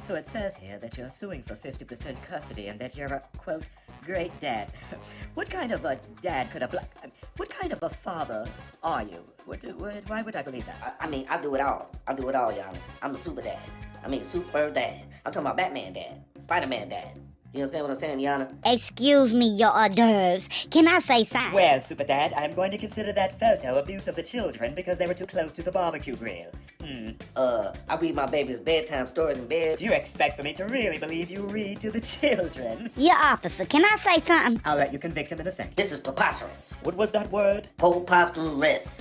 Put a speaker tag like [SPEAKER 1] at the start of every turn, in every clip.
[SPEAKER 1] So it says here that you're suing for 50% custody and that you're a, quote, great dad. What kind of a dad could a what kind of a father are you? Why would I believe that?
[SPEAKER 2] I mean, I do it all. I do it all, y'all. I'm the super dad. I mean, super dad. I'm talking about Batman dad, Spider-Man dad. You understand what I'm saying, Yana?
[SPEAKER 3] Excuse me, your hors d'oeuvres. Can I say something?
[SPEAKER 1] Well, Super Dad, I'm going to consider that photo abuse of the children because they were too close to the barbecue grill.
[SPEAKER 2] I read my baby's bedtime stories in bed.
[SPEAKER 1] Do you expect for me to really believe you read to the children?
[SPEAKER 3] Your officer, can I say something?
[SPEAKER 1] I'll let you convict him in a second.
[SPEAKER 2] This is preposterous.
[SPEAKER 1] What was that word?
[SPEAKER 2] Preposterous.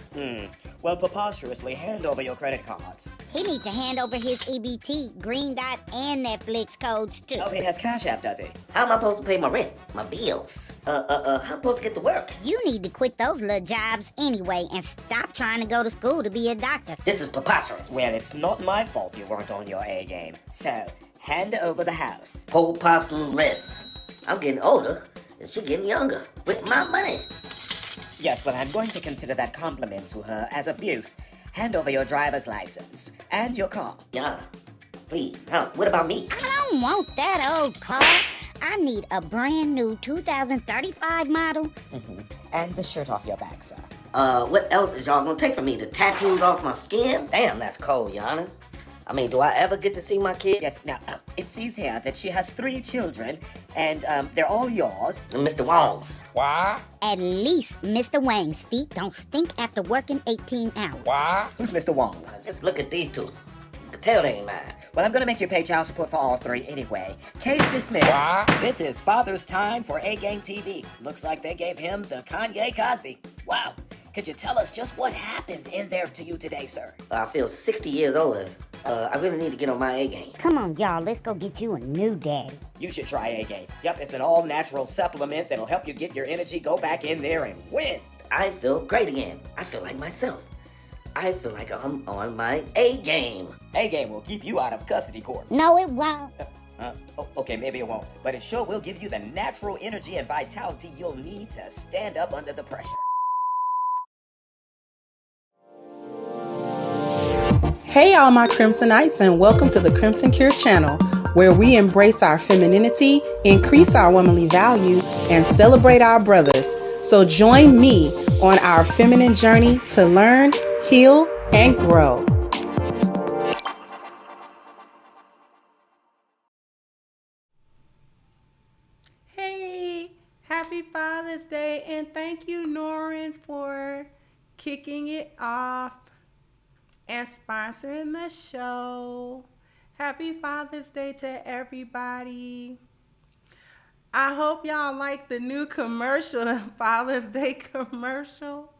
[SPEAKER 1] Well, preposterously, hand over your credit cards.
[SPEAKER 3] He needs to hand over his EBT, Green Dot, and Netflix codes, too.
[SPEAKER 1] Oh, he has Cash App, does he?
[SPEAKER 2] How am I supposed to pay my rent, my bills? How am I supposed to get to work?
[SPEAKER 3] You need to quit those little jobs anyway and stop trying to go to school to be a doctor.
[SPEAKER 2] This is preposterous.
[SPEAKER 1] Well, it's not my fault you weren't on your A game. So, hand over the house.
[SPEAKER 2] Preposterous. I'm getting older, and she's getting younger with my money.
[SPEAKER 1] Yes, but I'm going to consider that compliment to her as abuse. Hand over your driver's license and your car.
[SPEAKER 2] Yana, please. What about me?
[SPEAKER 3] I don't want that old car. I need a brand new 2035 model.
[SPEAKER 1] And the shirt off your back, sir.
[SPEAKER 2] What else is y'all gonna take from me? The tattoos off my skin? Damn, that's cold, Yana. I mean, do I ever get to see my kid?
[SPEAKER 1] Yes, now, it sees here that she has 3 children, and they're all yours.
[SPEAKER 2] And Mr. Wong's.
[SPEAKER 4] Why?
[SPEAKER 3] At least Mr. Wang's feet don't stink after working 18 hours.
[SPEAKER 4] Why?
[SPEAKER 1] Who's Mr. Wong?
[SPEAKER 2] Just look at these two. You can tell they ain't mine.
[SPEAKER 1] Well, I'm gonna make you pay child support for all 3 anyway. Case dismissed.
[SPEAKER 4] Why?
[SPEAKER 1] This is Father's Time for A-Game TV. Looks like they gave him the Kanye Cosby. Wow. Could you tell us just what happened in there to you today, sir?
[SPEAKER 2] I feel 60 years older. I really need to get on my A game.
[SPEAKER 3] Come on, y'all, let's go get you a new daddy.
[SPEAKER 1] You should try A-Game. Yep, it's an all-natural supplement that'll help you get your energy, go back in there and win.
[SPEAKER 2] I feel great again. I feel like myself. I feel like I'm on my A game.
[SPEAKER 1] A-Game will keep you out of custody court.
[SPEAKER 3] No, it won't.
[SPEAKER 1] Okay, maybe it won't, but it sure will give you the natural energy and vitality you'll need to stand up under the pressure.
[SPEAKER 5] Hey all my Crimsonites, and welcome to the Crimson Cure channel, where we embrace our femininity, increase our womanly value, and celebrate our brothers. So join me on our feminine journey to learn, heal, and grow. Hey, happy Father's Day, and thank you, Norrin, for kicking it off and sponsoring the show. Happy Father's Day to everybody. I hope y'all like the new commercial, the Father's Day commercial.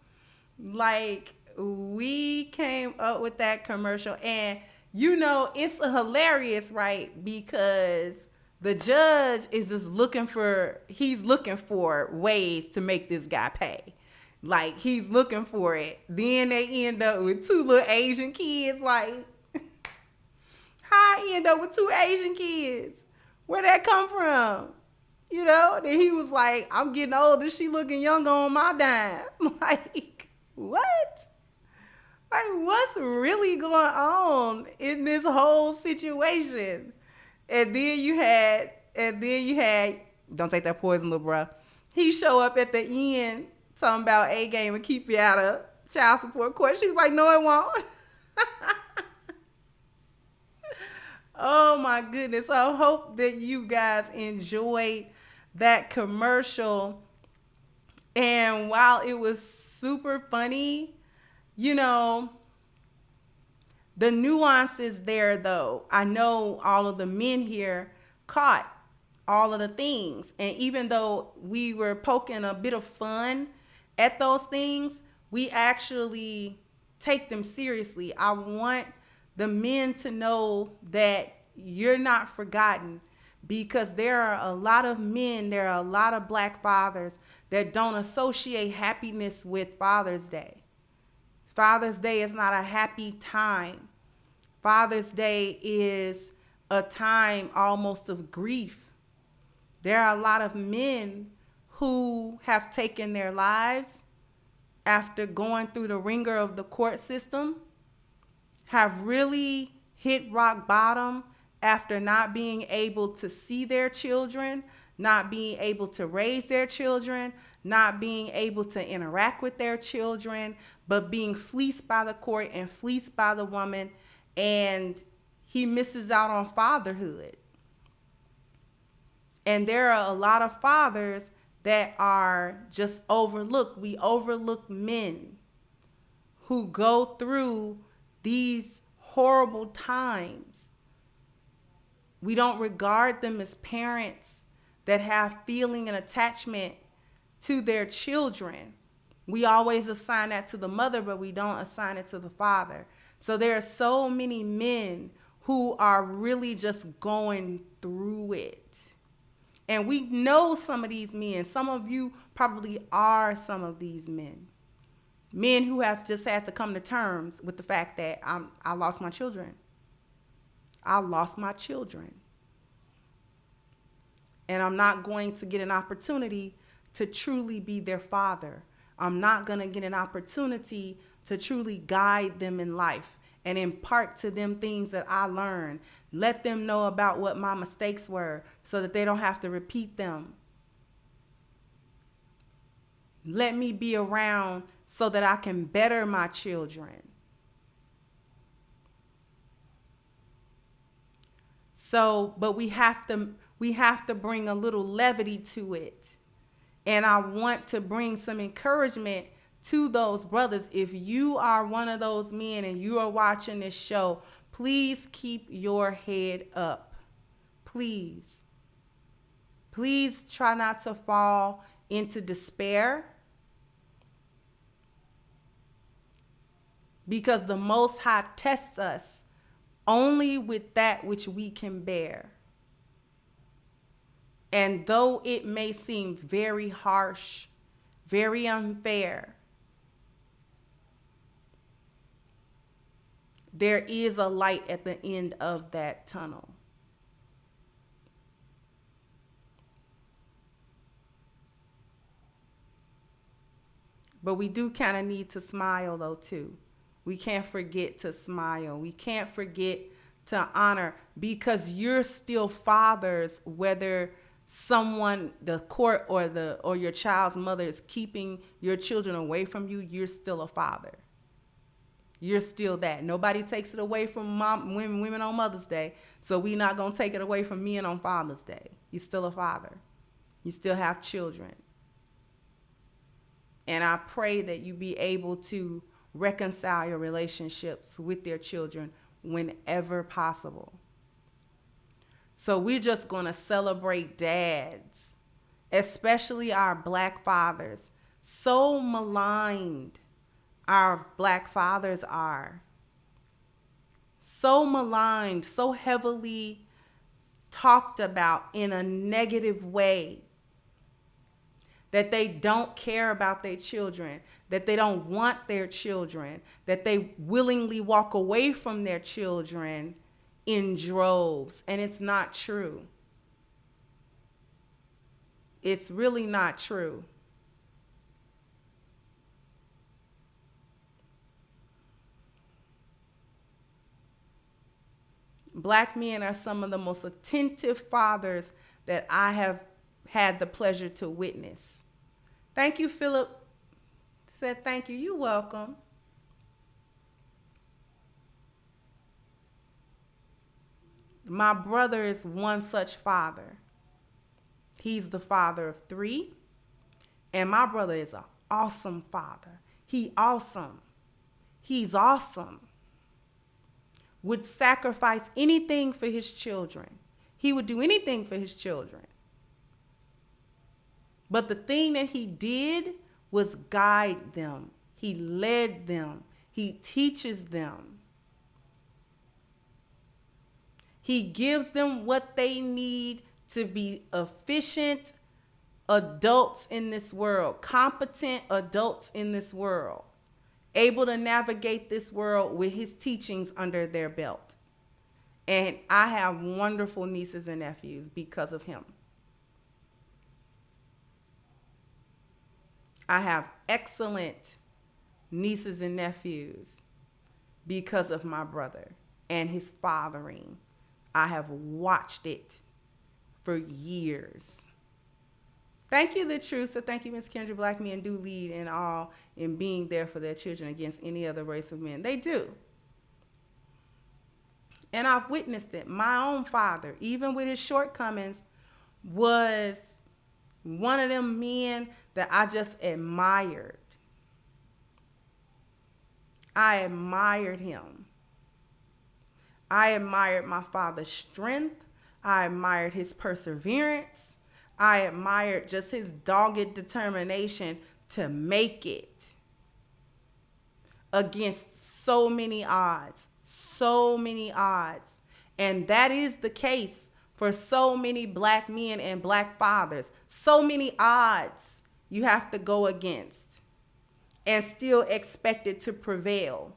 [SPEAKER 5] Like, we came up with that commercial, and you know, it's hilarious, right? Because the judge is just looking for ways to make this guy pay. Like, he's looking for it. Then they end up with 2 little Asian kids. Like, how I end up with 2 Asian kids? Where'd that come from? You know? Then he was like, I'm getting older. She looking younger on my dime. Like, what? Like, what's really going on in this whole situation? And then you had, don't take that poison, little bruh. He show up at the end talking about A-Game and keep you out of child support court. She was like, no, it won't. Oh, my goodness. I hope that you guys enjoyed that commercial. And while it was super funny, you know, the nuances there, though, I know all of the men here caught all of the things. And even though we were poking a bit of fun at those things, we actually take them seriously. I want the men to know that you're not forgotten, because there are a lot of men, there are a lot of Black fathers that don't associate happiness with Father's Day. Father's Day is not a happy time. Father's Day is a time almost of grief. There are a lot of men who have taken their lives after going through the ringer of the court system, have really hit rock bottom after not being able to see their children, not being able to raise their children, not being able to interact with their children, but being fleeced by the court and fleeced by the woman, and he misses out on fatherhood. And there are a lot of fathers that are just overlooked. We overlook men who go through these horrible times. We don't regard them as parents that have feeling and attachment to their children. We always assign that to the mother, but we don't assign it to the father. So there are so many men who are really just going through it. And we know some of these men. Some of you probably are some of these men. Men who have just had to come to terms with the fact that I lost my children. I lost my children. And I'm not going to get an opportunity to truly be their father. I'm not going to get an opportunity to truly guide them in life and impart to them things that I learned. Let them know about what my mistakes were so that they don't have to repeat them. Let me be around so that I can better my children. So, but we have to bring a little levity to it. And I want to bring some encouragement to those brothers. If you are one of those men and you are watching this show, please keep your head up. Please. Please try not to fall into despair, because the Most High tests us only with that which we can bear. And though it may seem very harsh, very unfair, there is a light at the end of that tunnel. But we do kind of need to smile though too. We can't forget to smile. We can't forget to honor, because you're still fathers, whether someone, the court or your child's mother is keeping your children away from you, you're still a father. You're still that. Nobody takes it away from women on Mother's Day, so we're not going to take it away from men on Father's Day. You're still a father. You still have children. And I pray that you be able to reconcile your relationships with your children whenever possible. So we're just going to celebrate dads, especially our Black fathers. So maligned our Black fathers are. So maligned, so heavily talked about in a negative way, that they don't care about their children, that they don't want their children, that they willingly walk away from their children in droves. And it's not true. It's really not true. Black men are some of the most attentive fathers that I have had the pleasure to witness. Thank you, Philip. Said thank you. You're welcome. My brother is one such father. He's the father of 3. And my brother is an awesome father. He's awesome. Would sacrifice anything for his children. He would do anything for his children. But the thing that he did was guide them. He led them. He teaches them. He gives them what they need to be efficient adults in this world, competent adults in this world, able to navigate this world with his teachings under their belt. And I have wonderful nieces and nephews because of him. I have excellent nieces and nephews because of my brother and his fathering. I have watched it for years. Thank you, The Truth. So thank you, Miss Kendra. Black men do lead in all in being there for their children against any other race of men. They do. And I've witnessed it. My own father, even with his shortcomings, was one of them men that I just admired. I admired him. I admired my father's strength. I admired his perseverance. I admired just his dogged determination to make it against so many odds. And that is the case for so many black men and black fathers. So many odds you have to go against and still expect it to prevail.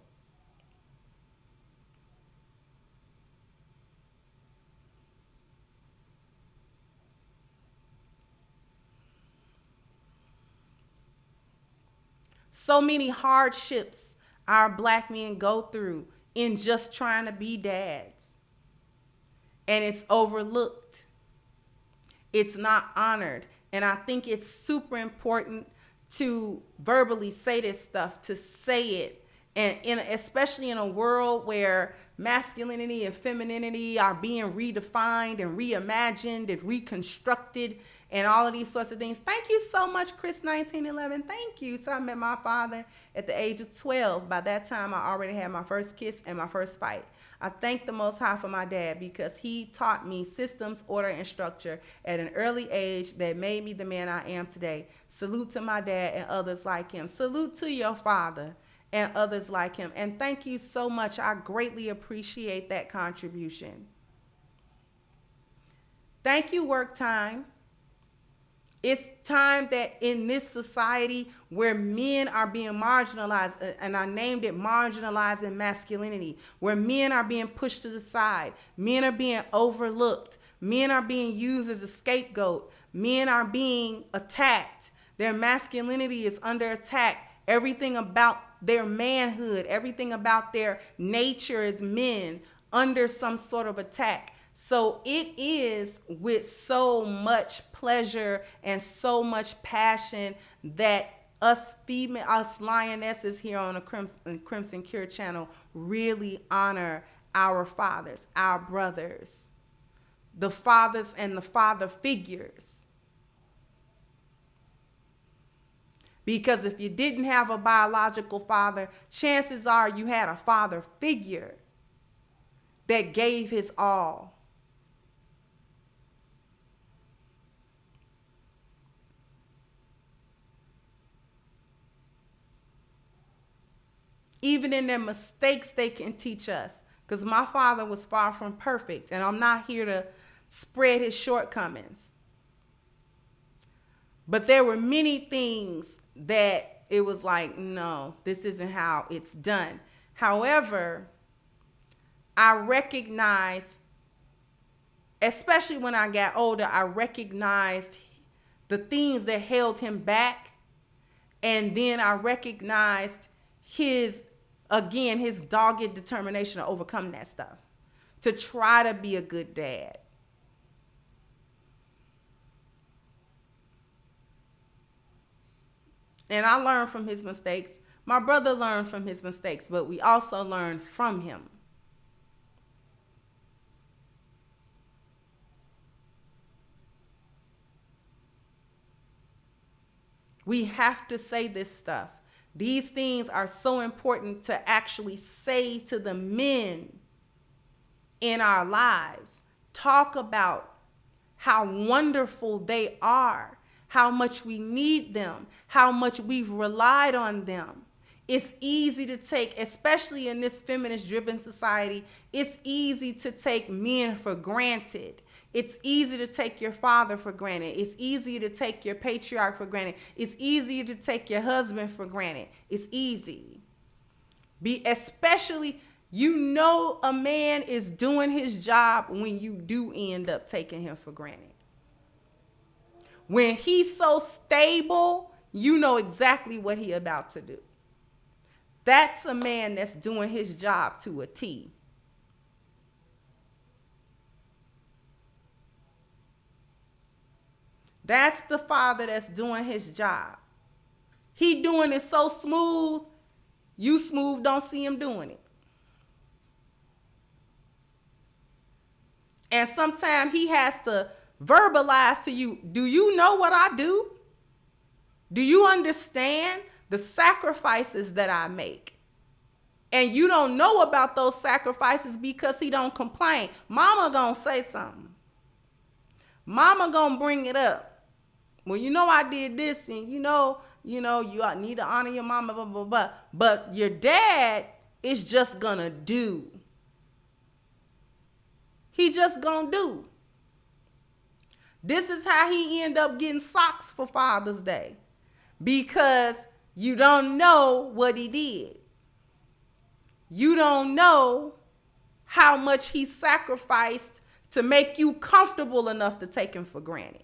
[SPEAKER 5] So many hardships our black men go through in just trying to be dads. And it's overlooked. It's not honored. And I think it's super important to verbally say this stuff, to say it. And especially in a world where masculinity and femininity are being redefined and reimagined and reconstructed and all of these sorts of things. Thank you so much, Chris 1911. Thank you. So I met my father at the age of 12. By that time, I already had my first kiss and my first fight. I thank the Most High for my dad because he taught me systems, order, and structure at an early age that made me the man I am today. Salute to my dad and others like him. Salute to your father and others like him. And thank you so much. I greatly appreciate that contribution. Thank you, Work Time. It's time that in this society where men are being marginalized, and I named it marginalizing masculinity, where men are being pushed to the side, men are being overlooked, men are being used as a scapegoat, men are being attacked, their masculinity is under attack, everything about their manhood, everything about their nature as men under some sort of attack. So it is with so much pleasure and so much passion that us lionesses here on the Crimson Cure channel really honor our fathers, our brothers, the fathers and the father figures. Because if you didn't have a biological father, chances are you had a father figure that gave his all. Even in their mistakes, they can teach us. Because my father was far from perfect, and I'm not here to spread his shortcomings. But there were many things that it was like, no, this isn't how it's done. However, I recognized, especially when I got older, I recognized the things that held him back. And then I recognized his dogged determination to overcome that stuff, to try to be a good dad. And I learned from his mistakes. My brother learned from his mistakes, but we also learned from him. We have to say this stuff. These things are so important to actually say to the men in our lives. Talk about how wonderful they are, how much we need them, how much we've relied on them. It's easy to take, especially in this feminist-driven society, it's easy to take men for granted. It's easy to take your father for granted. It's easy to take your patriarch for granted. It's easy to take your husband for granted. It's easy. Especially, you know a man is doing his job when you do end up taking him for granted. When he's so stable, you know exactly what he's about to do. That's a man that's doing his job to a T. That's the father that's doing his job. He doing it so smooth, you smooth don't see him doing it. And sometimes he has to verbalize to you, do you know what I do? Do you understand the sacrifices that I make? And you don't know about those sacrifices because he don't complain. Mama gonna say something. Mama gonna bring it up. Well, you know I did this, and you know you need to honor your mama, blah, blah, blah. But your dad is just gonna do. He just gonna do. This is how he end up getting socks for Father's Day. Because you don't know what he did. You don't know how much he sacrificed to make you comfortable enough to take him for granted.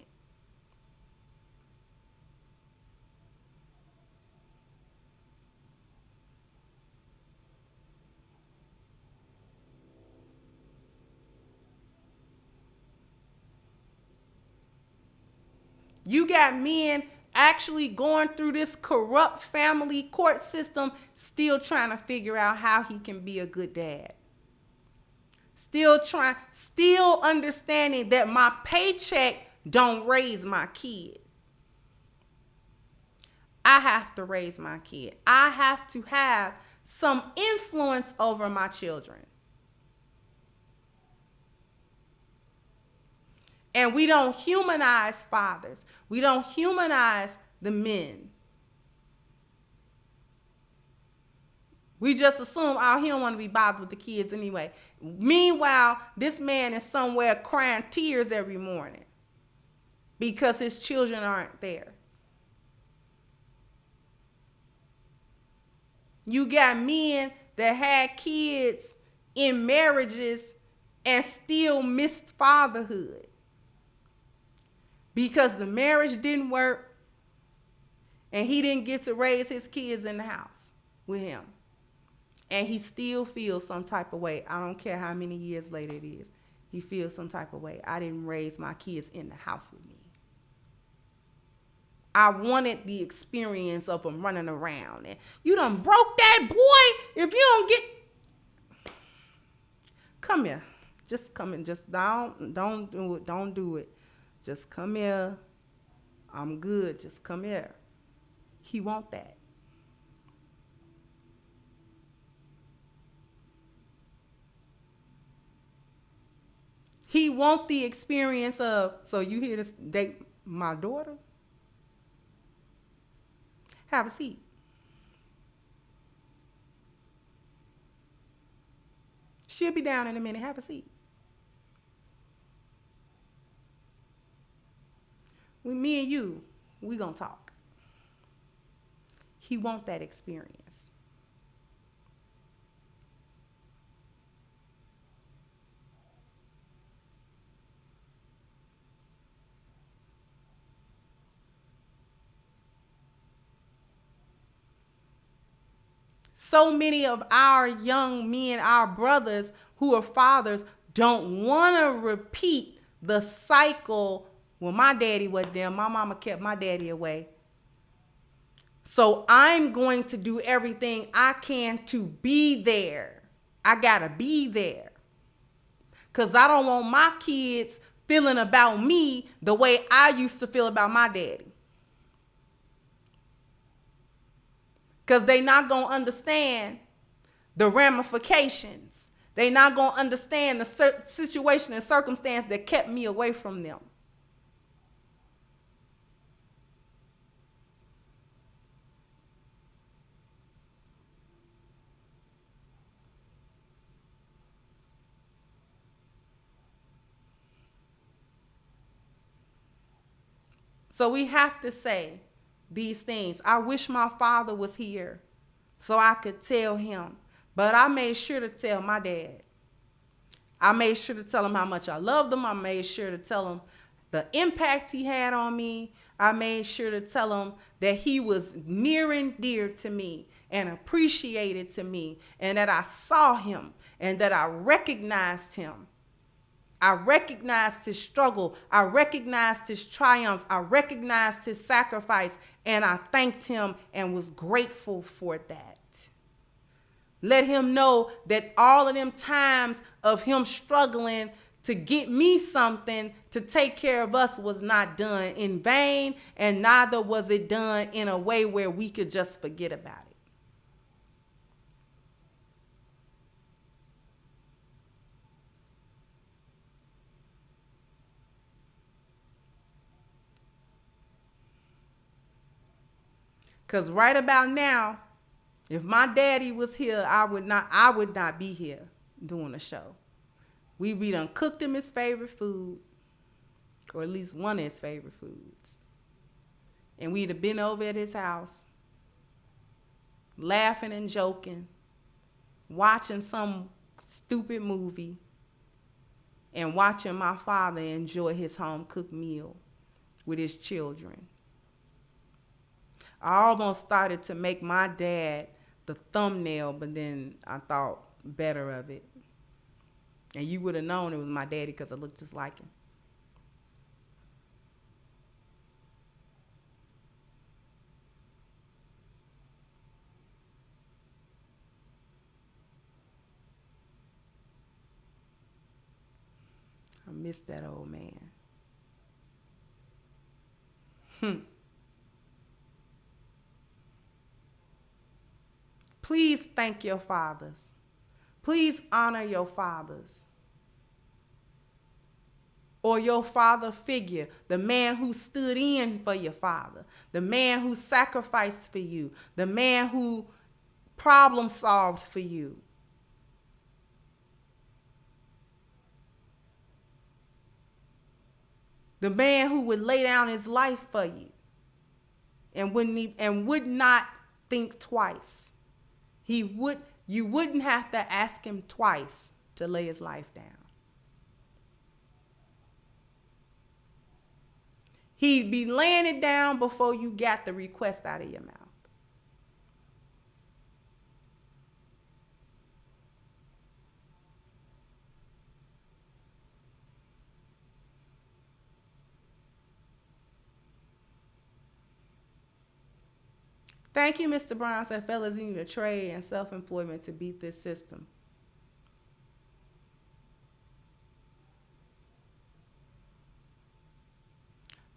[SPEAKER 5] You got men actually going through this corrupt family court system, still trying to figure out how he can be a good dad. Still understanding that my paycheck don't raise my kid. I have to raise my kid. I have to have some influence over my children. And we don't humanize fathers. We don't humanize the men. We just assume, oh, he don't want to be bothered with the kids anyway. Meanwhile, this man is somewhere crying tears every morning because his children aren't there. You got men that had kids in marriages and still missed fatherhood because the marriage didn't work and he didn't get to raise his kids in the house with him. And he still feels some type of way. I don't care how many years later it is. He feels some type of way. I didn't raise my kids in the house with me. I wanted the experience of them running around. And you done broke that boy. If you don't get... Come here. Just come in. Just don't do it. Don't do it. Just come here. I'm good. Just come here. He want that. He want the experience of, so you here to date my daughter? Have a seat. She'll be down in a minute. Have a seat. Me and you, we gonna talk. He want that experience. So many of our young men, our brothers who are fathers, don't want to repeat the cycle. Well, my daddy wasn't there. My mama kept my daddy away. So I'm going to do everything I can to be there. I got to be there. Because I don't want my kids feeling about me the way I used to feel about my daddy. Because they not going to understand the ramifications. They not going to understand the situation and circumstance that kept me away from them. So we have to say these things. I wish my father was here so I could tell him. But I made sure to tell my dad. I made sure to tell him how much I loved him. I made sure to tell him the impact he had on me. I made sure to tell him that he was near and dear to me and appreciated to me, and that I saw him and that I recognized him. I recognized his struggle. I recognized his triumph. I recognized his sacrifice. And I thanked him and was grateful for that. Let him know that all of them times of him struggling to get me something to take care of us was not done in vain, and neither was it done in a way where we could just forget about it. Because right about now, if my daddy was here, I would not be here doing a show. We done cooked him his favorite food, or at least one of his favorite foods. And we'd have been over at his house, laughing and joking, watching some stupid movie, and watching my father enjoy his home-cooked meal with his children. I almost started to make my dad the thumbnail, but then I thought better of it. And you would have known it was my daddy because I looked just like him. I miss that old man. Please thank your fathers. Please honor your fathers. Or your father figure, the man who stood in for your father, the man who sacrificed for you, the man who problem solved for you. The man who would lay down his life for you and would not think twice. You wouldn't have to ask him twice to lay his life down. He'd be laying it down before you got the request out of your mouth. Thank you, Mr. Brown. Said fellas need a trade and self-employment to beat this system.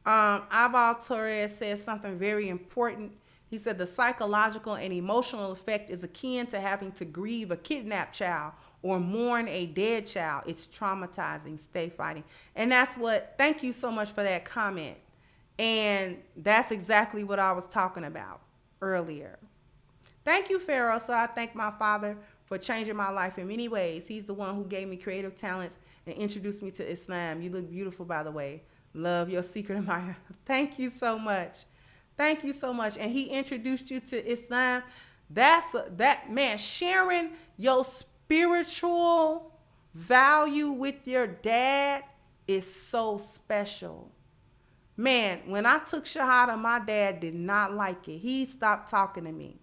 [SPEAKER 5] Abal Torres says something very important. He said the psychological and emotional effect is akin to having to grieve a kidnapped child or mourn a dead child. It's traumatizing. Stay fighting. And thank you so much for that comment. And that's exactly what I was talking about earlier. Thank you, Pharaoh. So I thank my father for changing my life in many ways. He's the one who gave me creative talents and introduced me to Islam. You look beautiful, by the way. Love your secret admirer. Thank you so much. Thank you so much. And he introduced you to Islam. That man, sharing your spiritual value with your dad is so special. Man, when I took Shahada, my dad did not like it. He stopped talking to me.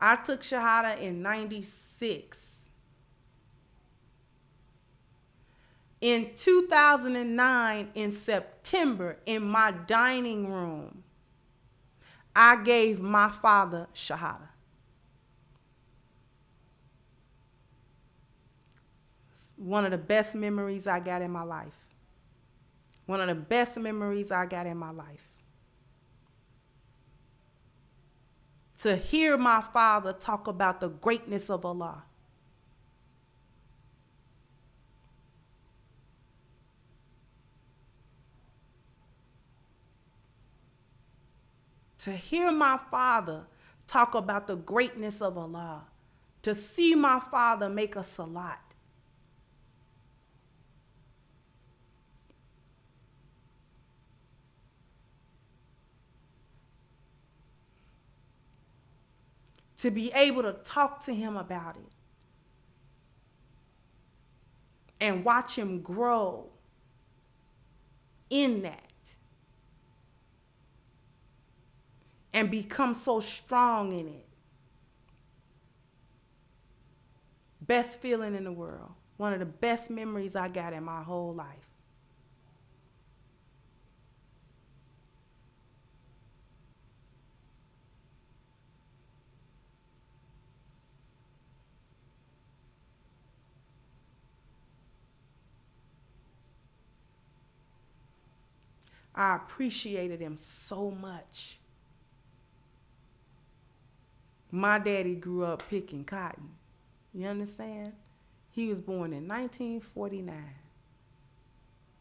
[SPEAKER 5] I took Shahada in 96. In 2009, in September, in my dining room, I gave my father Shahada. It's one of the best memories I got in my life. One of the best memories I got in my life. To hear my father talk about the greatness of Allah. To hear my father talk about the greatness of Allah. To see my father make a salat. To be able to talk to him about it. And watch him grow in that. And become so strong in it. Best feeling in the world. One of the best memories I got in my whole life. I appreciated him so much. My daddy grew up picking cotton. You understand? He was born in 1949.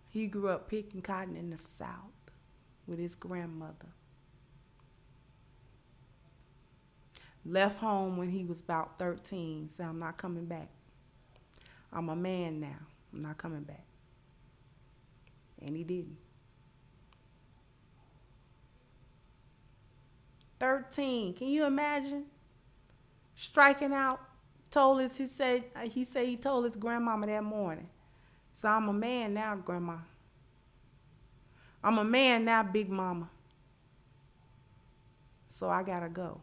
[SPEAKER 5] He grew up picking cotton in the South with his grandmother. Left home when he was about 13. Said, I'm not coming back. I'm a man now. I'm not coming back. And he didn't. 13. Can you imagine? Striking out. He said he told his grandmama that morning. So I'm a man now, grandma. I'm a man now, big mama. So I gotta go.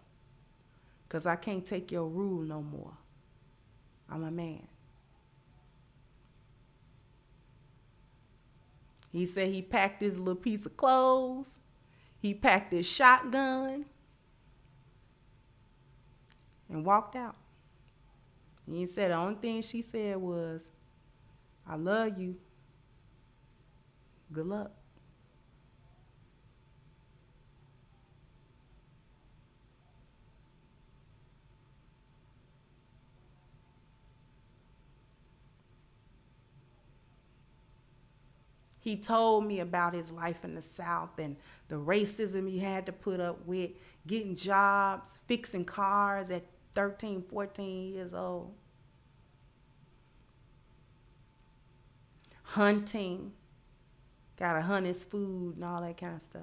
[SPEAKER 5] 'Cause I can't take your rule no more. I'm a man. He said he packed his little piece of clothes. He packed his shotgun. And walked out. And he said the only thing she said was, I love you. Good luck. He told me about his life in the South and the racism he had to put up with, getting jobs, fixing cars at 13, 14 years old. Hunting. Gotta hunt his food and all that kind of stuff.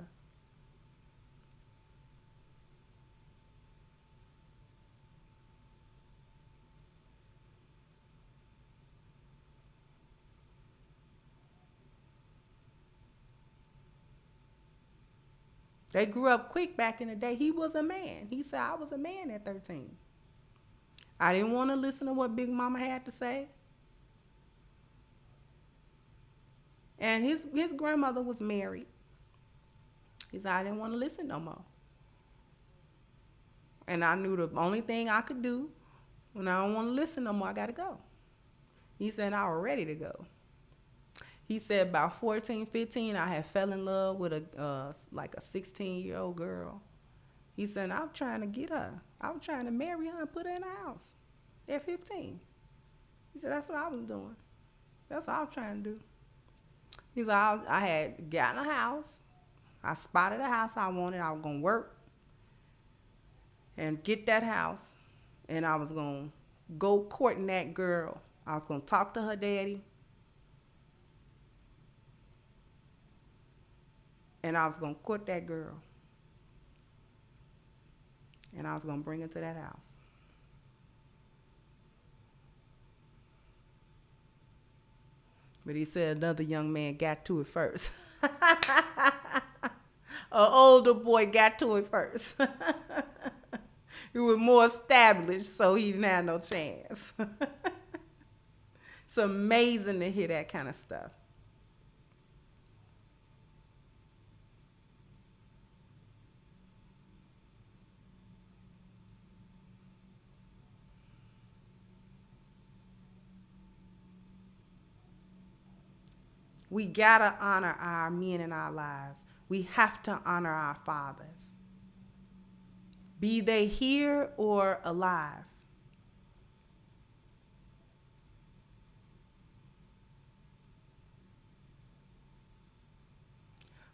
[SPEAKER 5] They grew up quick back in the day. He was a man. He said, I was a man at 13. I didn't want to listen to what Big Mama had to say. And his grandmother was married. He said, I didn't want to listen no more. And I knew the only thing I could do when I don't want to listen no more, I got to go. He said, I was ready to go. He said about 14, 15, I had fell in love with a 16-year-old girl. He said, I'm trying to get her. I'm trying to marry her and put her in a house at 15. He said, that's what I was doing. That's what I was trying to do. He said, I had gotten a house. I spotted a house I wanted. I was going to work and get that house. And I was going to go courting that girl. I was going to talk to her daddy. And I was going to court that girl. And I was going to bring her to that house. But he said another young man got to it first. An older boy got to it first. He was more established, so he didn't have no chance. It's amazing to hear that kind of stuff. We gotta honor our men in our lives. We have to honor our fathers, be they here or alive.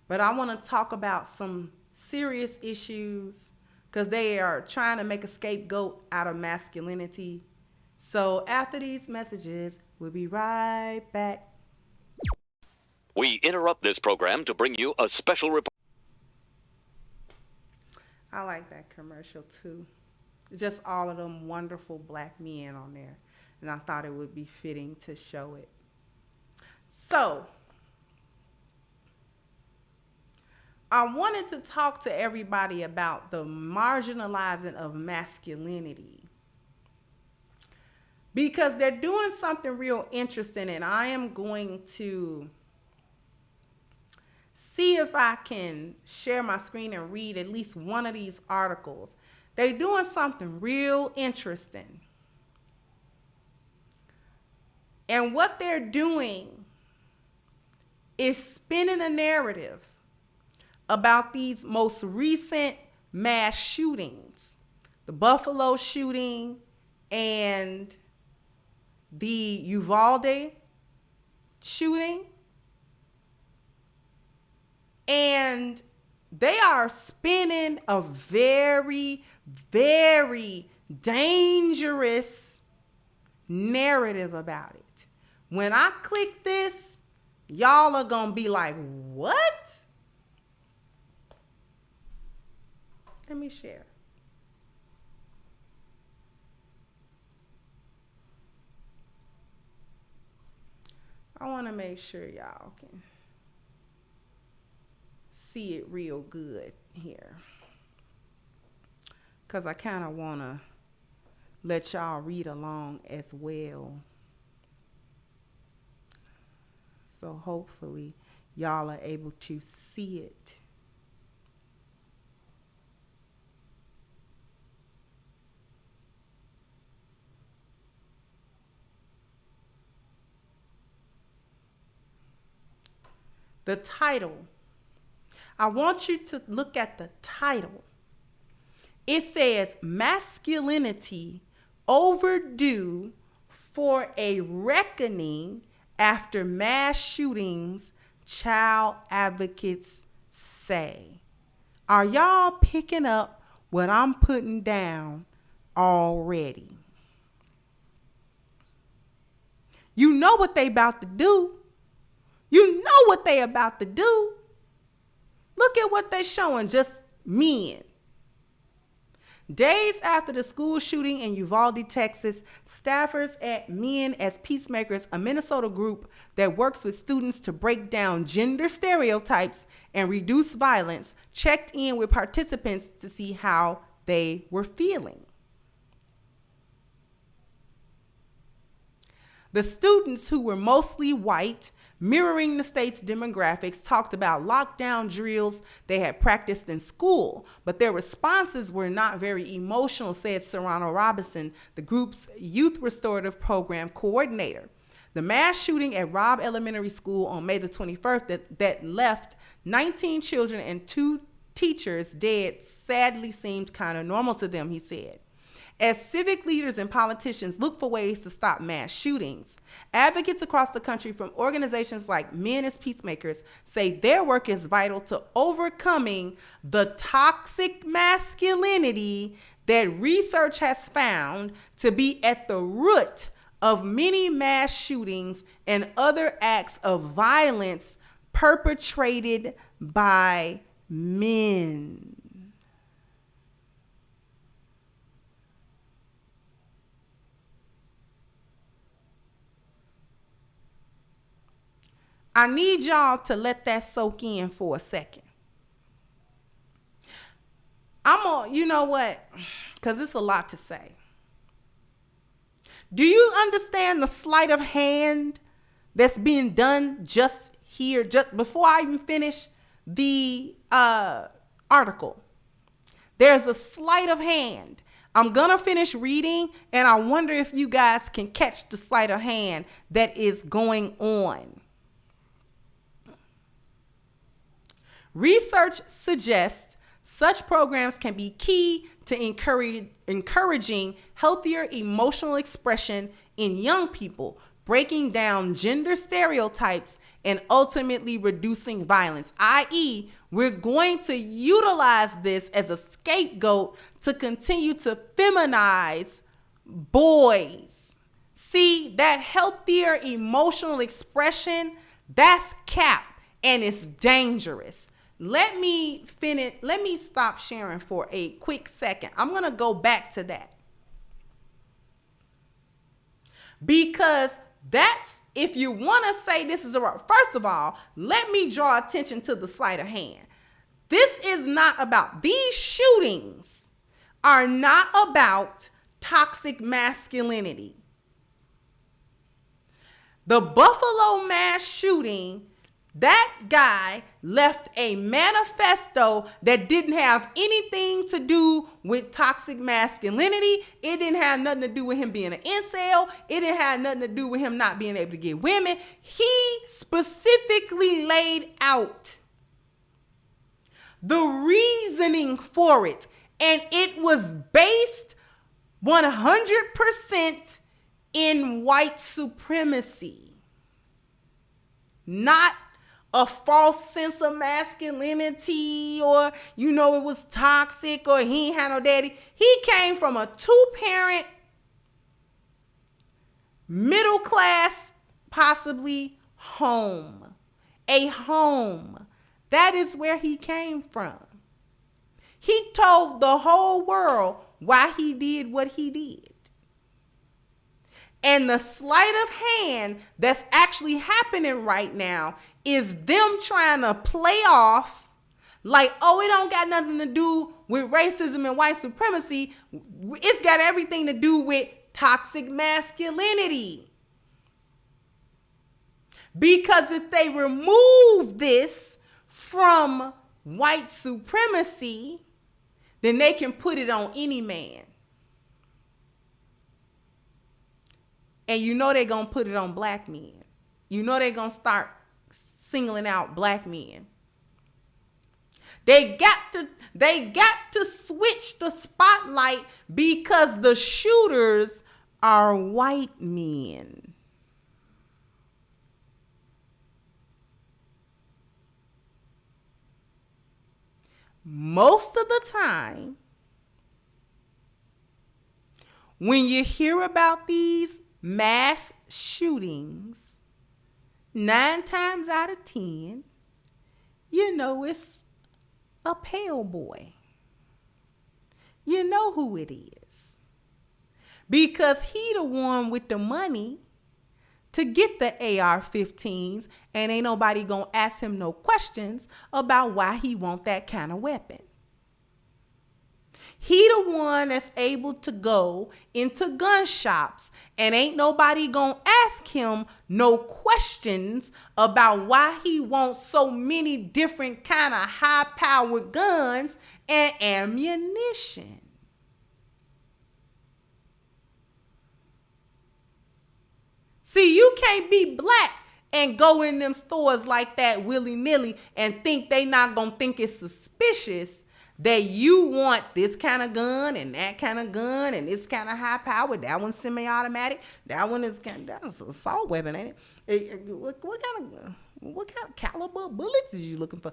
[SPEAKER 5] But I want to talk about some serious issues because they are trying to make a scapegoat out of masculinity. So after these messages, we'll be right back.
[SPEAKER 4] We interrupt this program to bring you a special report.
[SPEAKER 5] I like that commercial too. Just all of them wonderful black men on there. And I thought it would be fitting to show it. So, I wanted to talk to everybody about the marginalizing of masculinity. because they're doing something real interesting, and I am going to see if I can share my screen and read at least one of these articles. They're doing something real interesting. And what they're doing is spinning a narrative about these most recent mass shootings, the Buffalo shooting and the Uvalde shooting. And they are spinning a very, very dangerous narrative about it. When I click this, y'all are going to be like, what? Let me share. I want to make sure y'all can see it real good here, because I kind of want to let y'all read along as well. So hopefully y'all are able to see it. The title. I want you to look at the title. It says, Masculinity Overdue for a Reckoning After Mass Shootings, Child Advocates Say. Are y'all picking up what I'm putting down already? You know what they about to do. You know what they about to do. Look at what they showing, just men. Days after the school shooting in Uvalde, Texas, staffers at Men as Peacemakers, a Minnesota group that works with students to break down gender stereotypes and reduce violence, checked in with participants to see how they were feeling. The students, who were mostly white, mirroring the state's demographics, talked about lockdown drills they had practiced in school, but their responses were not very emotional, said Serrano Robinson, the group's youth restorative program coordinator. The mass shooting at Robb Elementary School on May the 21st that left 19 children and 2 teachers dead sadly seemed kind of normal to them, he said. As civic leaders and politicians look for ways to stop mass shootings, advocates across the country from organizations like Men as Peacemakers say their work is vital to overcoming the toxic masculinity that research has found to be at the root of many mass shootings and other acts of violence perpetrated by men. I need y'all to let that soak in for a second. You know what? Because it's a lot to say. Do you understand the sleight of hand that's being done just here, just before I even finish the article? There's a sleight of hand. I'm going to finish reading, and I wonder if you guys can catch the sleight of hand that is going on. Research suggests such programs can be key to encouraging healthier emotional expression in young people, breaking down gender stereotypes, and ultimately reducing violence, i.e., we're going to utilize this as a scapegoat to continue to feminize boys. See, that healthier emotional expression, that's cap, and it's dangerous. Let me stop sharing for a quick second. I'm going to go back to that. Because that's, if you want to say this is first of all, let me draw attention to the sleight of hand. This is not about, these shootings are not about toxic masculinity. The Buffalo mass shooting, that guy left a manifesto that didn't have anything to do with toxic masculinity. It didn't have nothing to do with him being an incel. It didn't have nothing to do with him not being able to get women. He specifically laid out the reasoning for it, and it was based 100% in white supremacy, not a false sense of masculinity, or it was toxic, or he ain't had no daddy. He came from a 2-parent, middle class, possibly home. A home. That is where he came from. He told the whole world why he did what he did. And the sleight of hand that's actually happening right now is them trying to play off like, oh, it don't got nothing to do with racism and white supremacy. It's got everything to do with toxic masculinity. Because if they remove this from white supremacy, then they can put it on any man. And they're going to put it on black men. They're going to start singling out black men. They got to switch the spotlight because the shooters are white men. Most of the time, when you hear about these mass shootings, 9 times out of 10, it's a pale boy. You know who it is. Because he the one with the money to get the AR-15s, and ain't nobody gonna ask him no questions about why he want that kind of weapon. He the one that's able to go into gun shops, and ain't nobody gonna ask him no questions about why he wants so many different kind of high-powered guns and ammunition. See, you can't be black and go in them stores like that willy-nilly and think they not gonna think it's suspicious that you want this kind of gun and that kind of gun and this kind of high power. That one's semi-automatic. That one is that is an assault weapon, ain't it? What kind of caliber bullets is you looking for?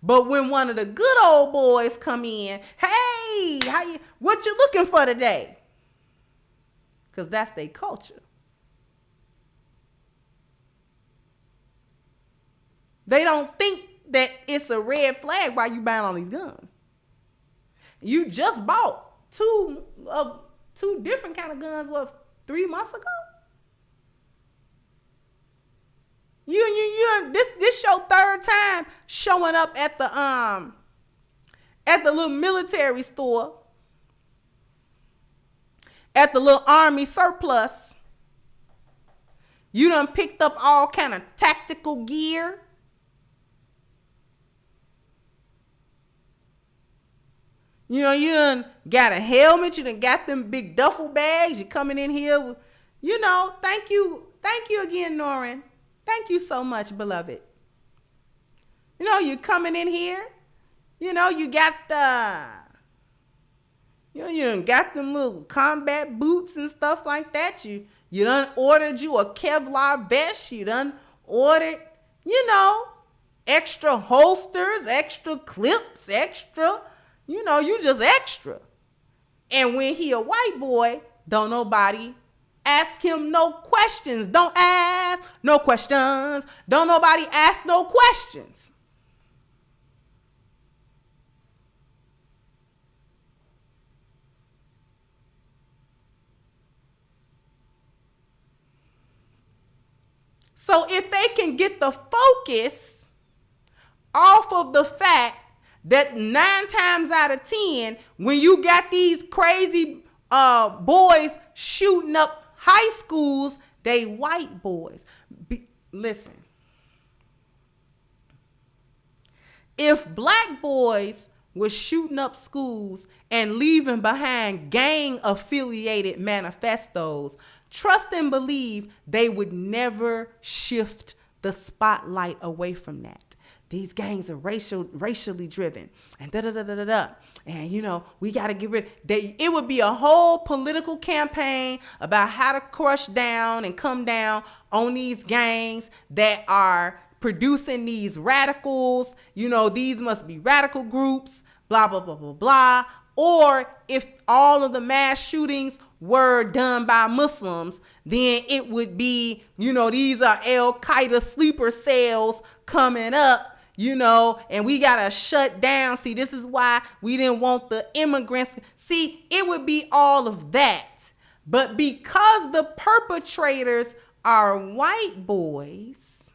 [SPEAKER 5] But when one of the good old boys come in, hey, what you looking for today? Because that's their culture. They don't think that it's a red flag while you buying all these guns. You just bought two different kind of guns, 3 months ago? This your 3rd time showing up at the little military store, at the little army surplus. You done picked up all kind of tactical gear. You done got a helmet. You done got them big duffel bags. You coming in here with, thank you again, Norrin. Thank you so much, beloved. You coming in here. You got you got them little combat boots and stuff like that. You done ordered you a Kevlar vest. You done ordered, extra holsters, extra clips, extra. You just extra. And when he a white boy, don't nobody ask him no questions. Don't ask no questions. Don't nobody ask no questions. So if they can get the focus off of the fact that 9 times out of 10, when you got these crazy boys shooting up high schools, they white boys. Listen, if black boys were shooting up schools and leaving behind gang affiliated manifestos, trust and believe they would never shift the spotlight away from that. These gangs are racially driven and da-da-da-da-da-da. And, you know, we got to get rid. It would be a whole political campaign about how to crush down and come down on these gangs that are producing these radicals. You know, these must be radical groups, blah, blah, blah, blah, blah. Or if all of the mass shootings were done by Muslims, then it would be, you know, these are Al-Qaeda sleeper cells coming up. You know, and we got to shut down. See, this is why we didn't want the immigrants. See, it would be all of that. But because the perpetrators are white boys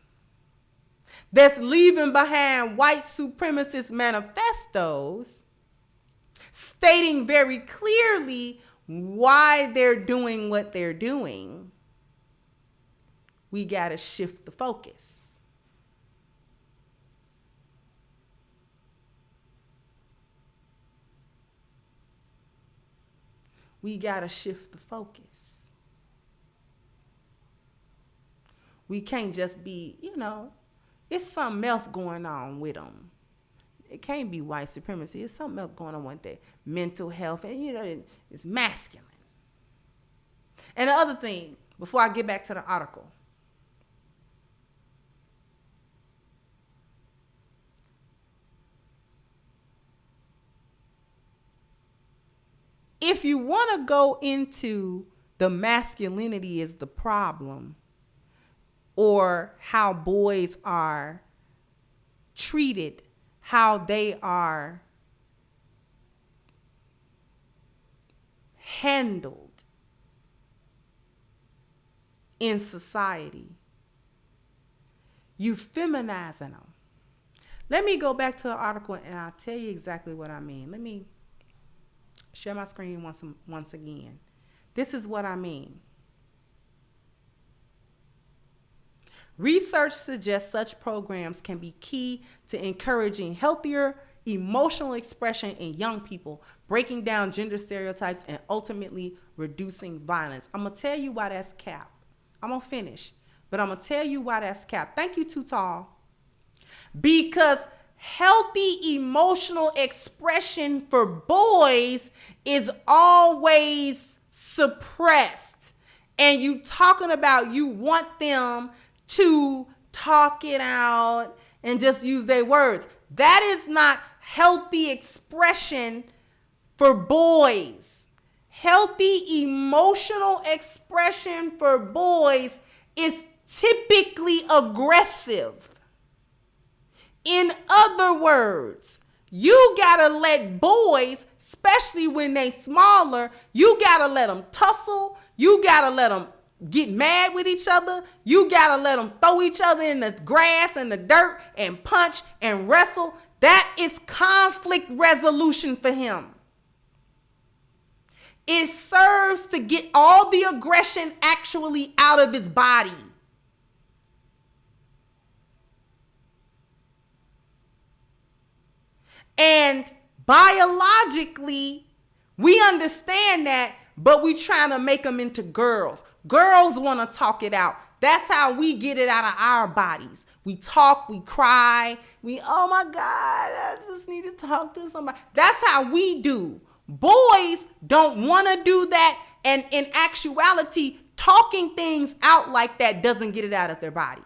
[SPEAKER 5] that's leaving behind white supremacist manifestos, stating very clearly why they're doing what they're doing, we got to shift the focus. We got to shift the focus. We can't just be, you know, it's something else going on with them. It can't be white supremacy. It's something else going on with their mental health. And, you know, it's masculine. And the other thing, before I get back to the article, if you want to go into the masculinity is the problem, or how boys are treated, how they are handled in society, you feminizing them. Let me go back to the article and I'll tell you exactly what I mean. Let me share my screen once again. This is what I mean. Research suggests such programs can be key to encouraging healthier emotional expression in young people, breaking down gender stereotypes, and ultimately reducing violence. I'm going to tell you why that's cap. I'm going to finish, but I'm going to tell you why that's cap. Thank you, Too Tall. Because healthy emotional expression for boys is always suppressed. And you talking about you want them to talk it out and just use their words. That is not healthy expression for boys. Healthy emotional expression for boys is typically aggressive. In other words, you gotta let boys, especially when they smaller, you gotta let them tussle. You gotta let them get mad with each other. You gotta let them throw each other in the grass and the dirt and punch and wrestle. That is conflict resolution for him. It serves to get all the aggression actually out of his body. And biologically, we understand that, but we trying to make them into girls. Girls want to talk it out. That's how we get it out of our bodies. We talk, we cry, oh my God, I just need to talk to somebody. That's how we do. Boys don't want to do that. And in actuality, talking things out like that doesn't get it out of their bodies.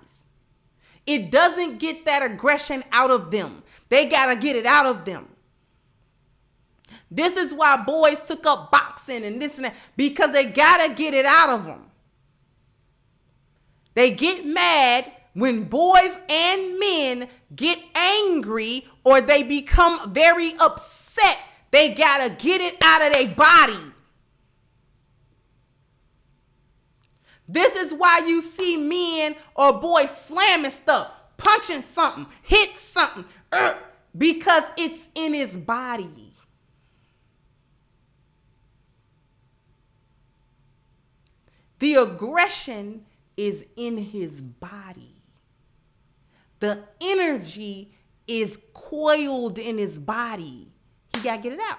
[SPEAKER 5] It doesn't get that aggression out of them. They got to get it out of them. This is why boys took up boxing and this and that, because they got to get it out of them. They get mad when boys and men get angry or they become very upset. They got to get it out of their body. This is why you see men or boys slamming stuff, punching something, hit something, because it's in his body. The aggression is in his body. The energy is coiled in his body. He got to get it out.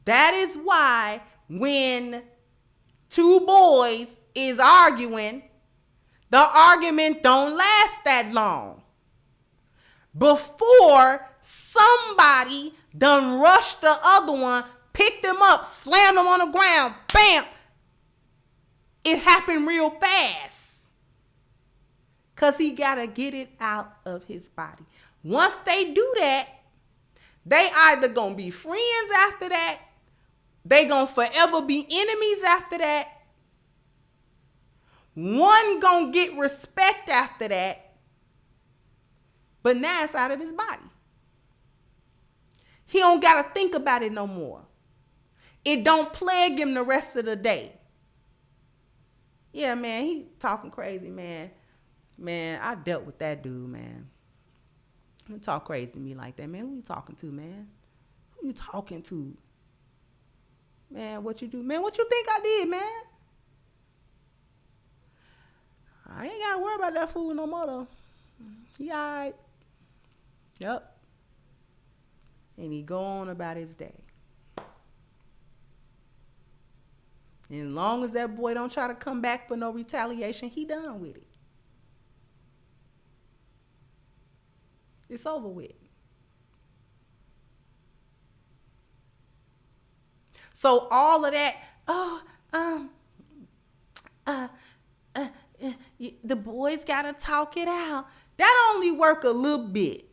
[SPEAKER 5] That is why when two boys is arguing, the argument don't last that long. Before somebody done rushed the other one, picked him up, slammed him on the ground, bam. It happened real fast. Because he got to get it out of his body. Once they do that, they either going to be friends after that, they going to forever be enemies after that. One going to get respect after that. But now it's out of his body. He don't got to think about it no more. It don't plague him the rest of the day. Yeah, man, he talking crazy, man. Man, I dealt with that dude, man. He talk crazy to me like that, man. Who you talking to, man? Who you talking to? Man, what you do? Man, what you think I did, man? I ain't got to worry about that fool no more, though. He all right. Yep. And he go on about his day. And as long as that boy don't try to come back for no retaliation, he done with it. It's over with. So all of that, the boys gotta talk it out. That only work a little bit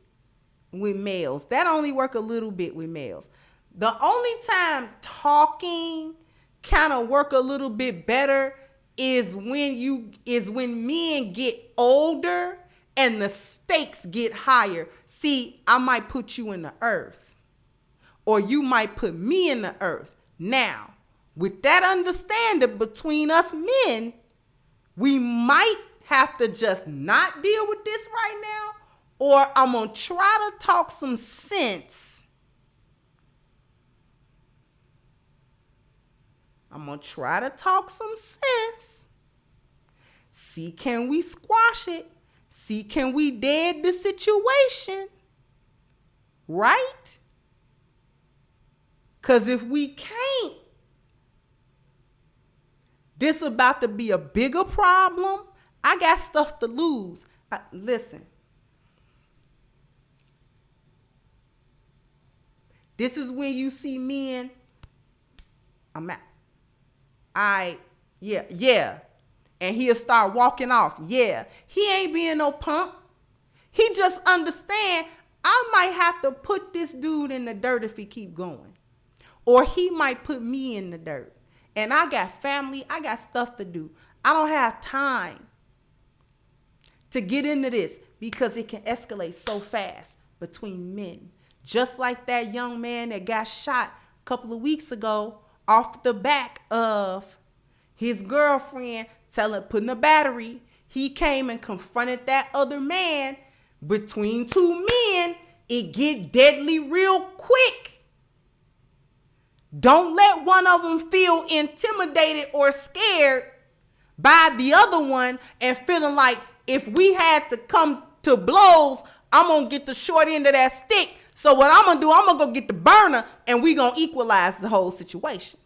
[SPEAKER 5] with males. That only work a little bit with males. The only time talking kind of work a little bit better is when men get older and the stakes get higher. See, I might put you in the earth, or you might put me in the earth. Now, with that understanding between us men, we might have to just not deal with this right now, or I'm going to try to talk some sense. I'm going to try to talk some sense. See, can we squash it? See, can we dead the situation? Right? Because if we can't, this about to be a bigger problem. I got stuff to lose. Listen. This is when you see men. I'm out. Yeah. And he'll start walking off. Yeah. He ain't being no punk. He just understand I might have to put this dude in the dirt if he keep going. Or he might put me in the dirt. And I got family. I got stuff to do. I don't have time to get into this because it can escalate so fast between men. Just like that young man that got shot a couple of weeks ago off the back of his girlfriend putting a battery. He came and confronted that other man. Between two men, it get deadly real quick. Don't let one of them feel intimidated or scared by the other one and feeling like if we had to come to blows, I'm going to get the short end of that stick. So what I'm going to do, I'm going to go get the burner and we going to equalize the whole situation.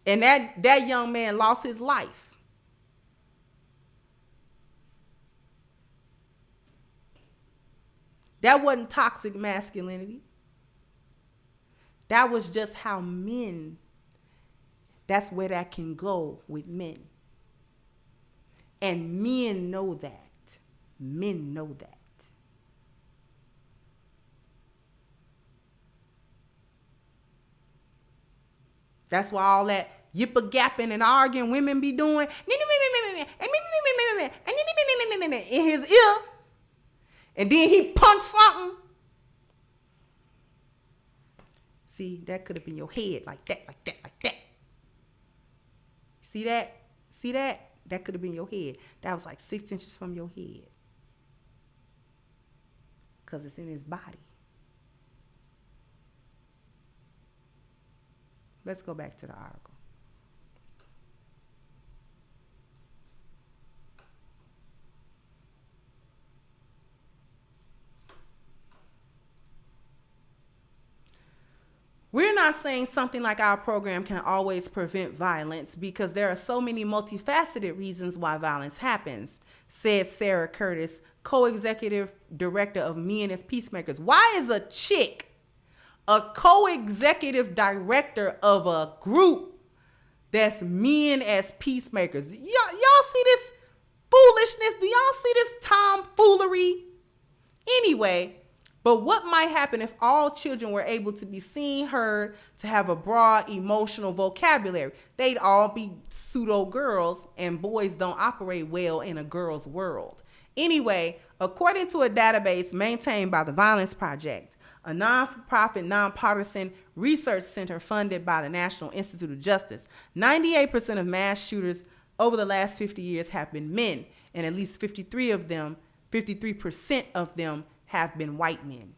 [SPEAKER 5] And that young man lost his life. That wasn't toxic masculinity. That was just how men, that's where that can go with men. And men know that. Men know that. That's why all that yipper-gapping and arguing women be doing in his ear. And then he punched something. See, that could have been your head like that, like that, like that. See that? See that? That could have been your head. That was like 6 inches from your head. Because it's in his body. Let's go back to the article. We're not saying something like our program can always prevent violence because there are so many multifaceted reasons why violence happens, said Sarah Curtis, co-executive director of Men as Peacemakers. Why is a chick a co-executive director of a group that's Men as Peacemakers? Y'all see this foolishness? Do y'all see this tomfoolery? Anyway, but what might happen if all children were able to be seen, heard, to have a broad emotional vocabulary? They'd all be pseudo girls, and boys don't operate well in a girl's world. Anyway, according to a database maintained by the Violence Project, a non-profit, nonpartisan research center funded by the National Institute of Justice, 98% of mass shooters over the last 50 years have been men, and at least 53% of them have been white men.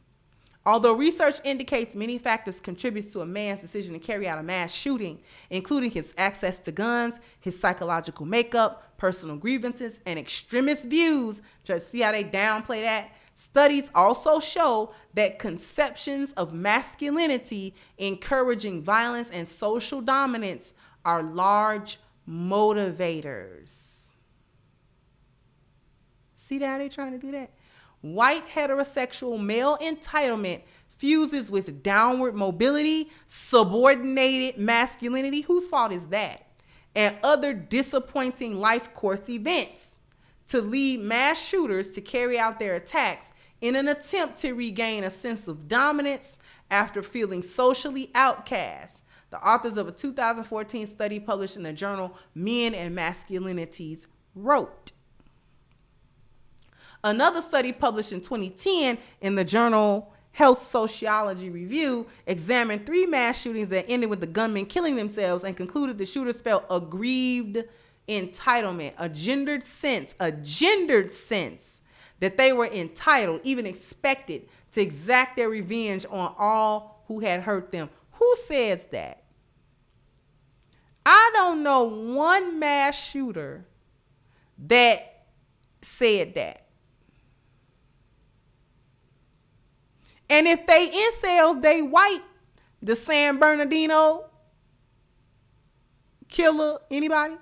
[SPEAKER 5] Although research indicates many factors contribute to a man's decision to carry out a mass shooting, including his access to guns, his psychological makeup, personal grievances, and extremist views, just see how they downplay that? Studies also show that conceptions of masculinity encouraging violence and social dominance are large motivators. See how they trying to do that? White heterosexual male entitlement fuses with downward mobility, subordinated masculinity. Whose fault is that? And other disappointing life course events to lead mass shooters to carry out their attacks in an attempt to regain a sense of dominance after feeling socially outcast. The authors of a 2014 study published in the journal Men and Masculinities wrote. Another study published in 2010 in the journal Health Sociology Review examined 3 mass shootings that ended with the gunmen killing themselves and concluded the shooters felt aggrieved entitlement, a gendered sense that they were entitled, even expected, to exact their revenge on all who had hurt them. Who says that? I don't know one mass shooter that said that. And if they incels, they white. The San Bernardino killer, anybody?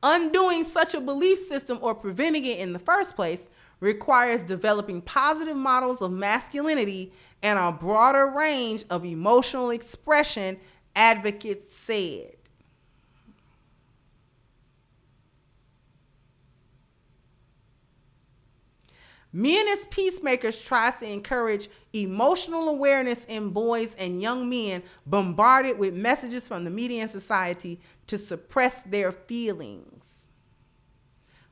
[SPEAKER 5] Undoing such a belief system or preventing it in the first place requires developing positive models of masculinity and a broader range of emotional expression, advocates said. Men as Peacemakers tries to encourage emotional awareness in boys and young men bombarded with messages from the media and society to suppress their feelings.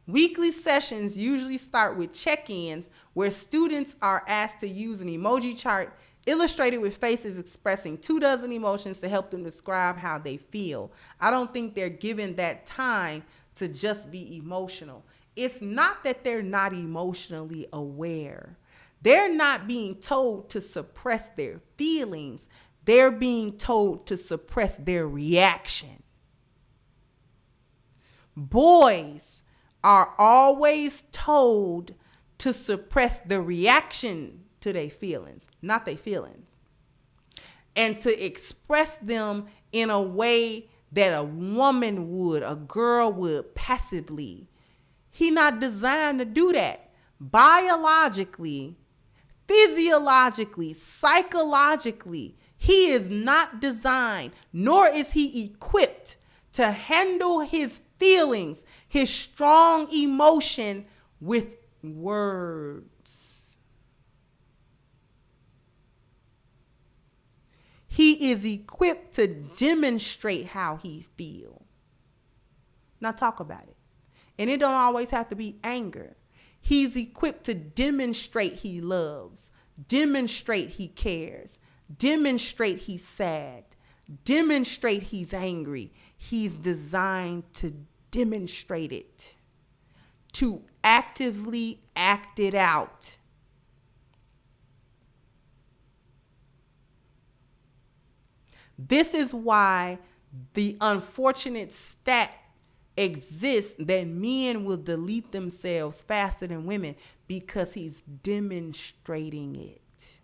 [SPEAKER 5] Weekly sessions usually start with check-ins where students are asked to use an emoji chart illustrated with faces expressing 24 emotions to help them describe how they feel. I don't think they're given that time to just be emotional. It's not that they're not emotionally aware. They're not being told to suppress their feelings. They're being told to suppress their reaction. Boys are always told to suppress the reaction to their feelings, not their feelings. And to express them in a way that a woman would, a girl would, passively. He not designed to do that. Biologically, physiologically, psychologically, he is not designed, nor is he equipped to handle his feelings, his strong emotion with words. He is equipped to demonstrate how he feels. Now talk about it. And it don't always have to be anger. He's equipped to demonstrate he loves, demonstrate he cares, demonstrate he's sad, demonstrate he's angry. He's designed to demonstrate it, to actively act it out. This is why the unfortunate stat exists that men will delete themselves faster than women, because he's demonstrating it.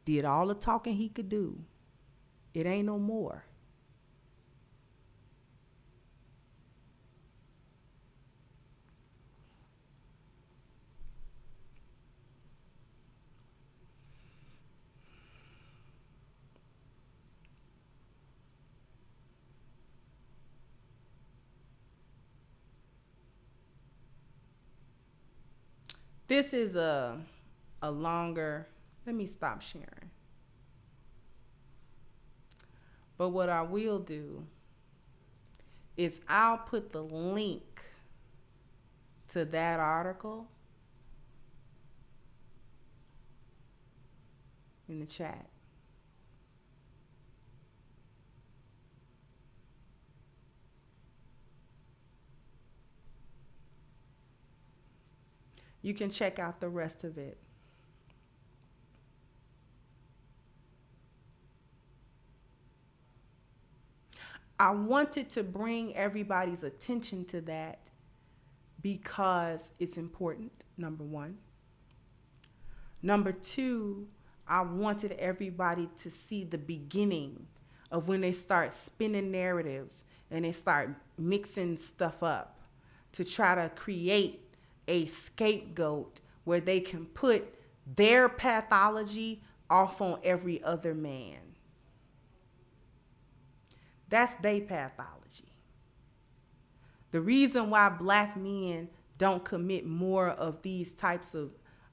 [SPEAKER 5] Did all the talking he could do. It ain't no more. This is a longer, let me stop sharing. But what I will do is I'll put the link to that article in the chat. You can check out the rest of it. I wanted to bring everybody's attention to that because it's important, number one. Number two, I wanted everybody to see the beginning of when they start spinning narratives and they start mixing stuff up to try to create a scapegoat where they can put their pathology off on every other man. That's their pathology. The reason why black men don't commit more of these types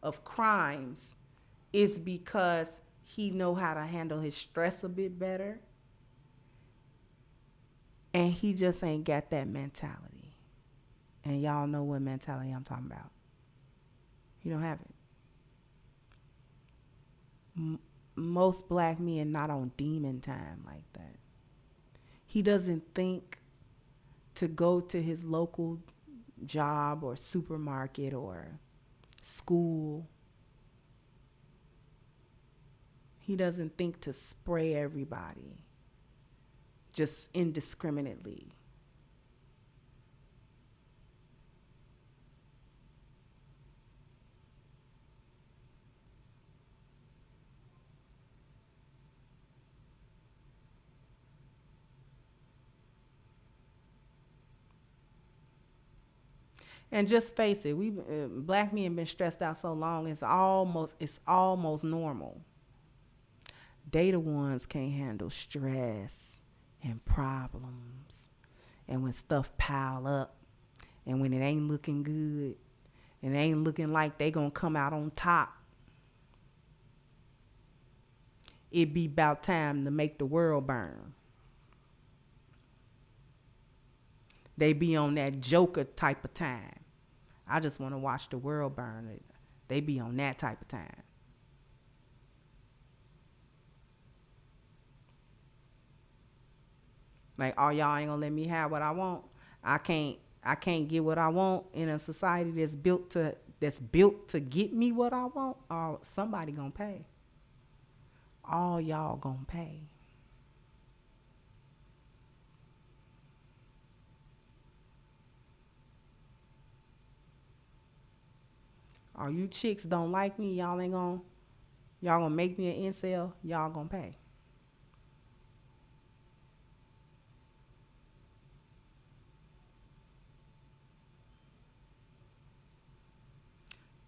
[SPEAKER 5] of crimes is because he know how to handle his stress a bit better. And he just ain't got that mentality. And y'all know what mentality I'm talking about. He don't have it. Most black men not on demon time like that. He doesn't think to go to his local job or supermarket or school. He doesn't think to spray everybody just indiscriminately. And just face it, we black men been stressed out so long, it's almost normal. They the ones can't handle stress and problems, and when stuff pile up, and when it ain't looking good, and it ain't looking like they gonna come out on top, it be about time to make the world burn. They be on that Joker type of time. I just want to watch the world burn. They be on that type of time. Like, oh, y'all ain't gonna let me have what I want. I can't get what I want in a society that's built to get me what I want. Or somebody gonna pay. All y'all gonna pay. Or you chicks don't like me, y'all gonna make me an incel, y'all gonna pay.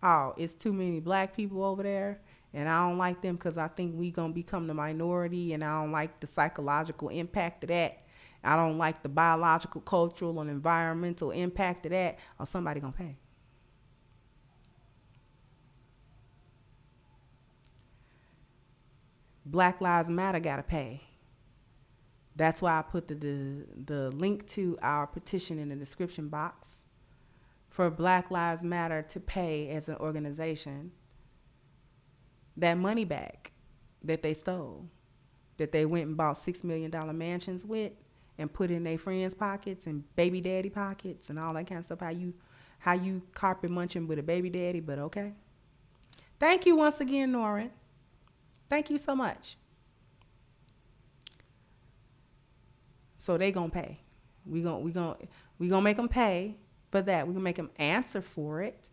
[SPEAKER 5] Oh, it's too many black people over there, and I don't like them because I think we gonna become the minority, and I don't like the psychological impact of that. I don't like the biological, cultural, and environmental impact of that. Or somebody gonna pay. Black Lives Matter gotta pay. That's why I put the link to our petition in the description box for Black Lives Matter to pay as an organization that money back that they stole. that they went and bought $6 million mansions with and put in their friends' pockets and baby daddy pockets and all that kind of stuff. How you carpet munching with a baby daddy, but okay. Thank you once again, Norin. Thank you so much. So they gonna pay. We gonna make them pay for that. We gonna make them answer for it.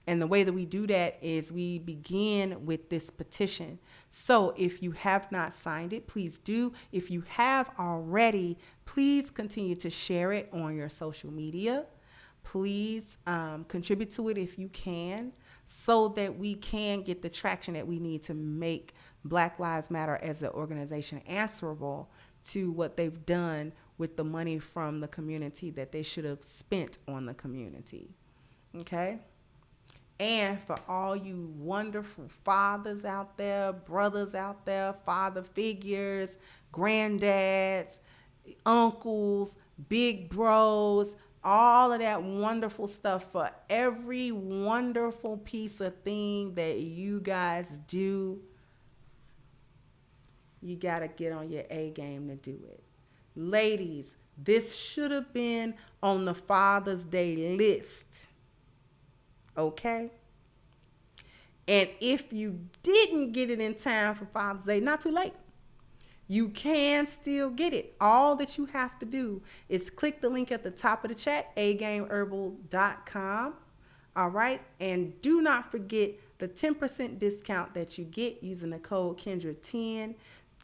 [SPEAKER 5] And the way that we do that is we begin with this petition. So if you have not signed it, please do. If you have already, please continue to share it on your social media. Please contribute to it if you can, so that we can get the traction that we need to make Black Lives Matter as an organization answerable to what they've done with the money from the community that they should have spent on the community. Okay? And for all you wonderful fathers out there, brothers out there, father figures, granddads, uncles, big bros, all of that wonderful stuff, for every wonderful piece of thing that you guys do, you got to get on your A game to do it. Ladies, this should have been on the Father's Day list. Okay? And if you didn't get it in time for Father's Day, not too late. You can still get it. All that you have to do is click the link at the top of the chat, agameherbal.com. All right? And do not forget the 10% discount that you get using the code Kendra10.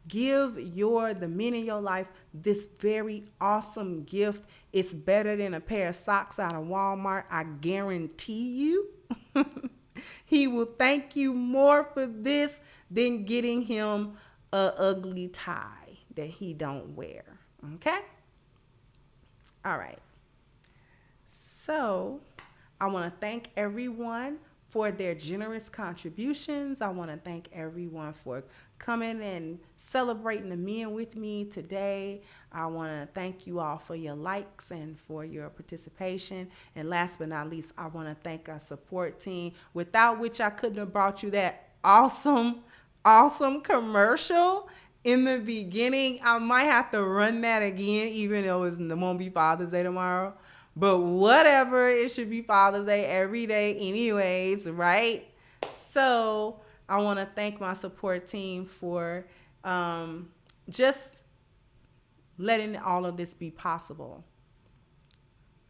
[SPEAKER 5] Give the men in your life this very awesome gift. It's better than a pair of socks out of Walmart. I guarantee you. He will thank you more for this than getting him a ugly tie that he don't wear. Okay? All right. So I want to thank everyone for their generous contributions. I want to thank everyone for coming and celebrating the men with me today. I want to thank you all for your likes and for your participation. And last but not least, I want to thank our support team, without which I couldn't have brought you that awesome commercial in the beginning. I might have to run that again, even though it won't be Father's Day tomorrow. But whatever, it should be Father's Day every day anyways, right? So I want to thank my support team for just letting all of this be possible,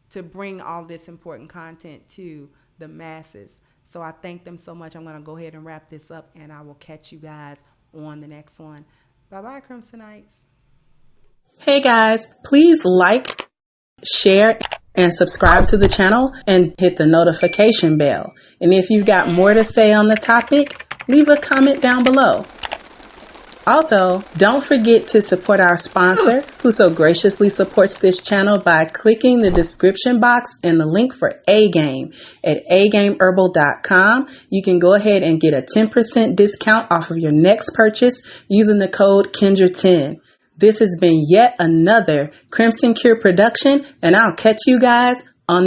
[SPEAKER 5] to bring all this important content to the masses. So I thank them so much. I'm going to go ahead and wrap this up, and I will catch you guys on the next one. Bye-bye, Crimsonites.
[SPEAKER 6] Hey guys, please like, share, and subscribe to the channel and hit the notification bell. And if you've got more to say on the topic, leave a comment down below. Also, don't forget to support our sponsor, who so graciously supports this channel by clicking the description box and the link for A-Game at agameherbal.com. You can go ahead and get a 10% discount off of your next purchase using the code Kendra10. This has been yet another Crimson Cure production, and I'll catch you guys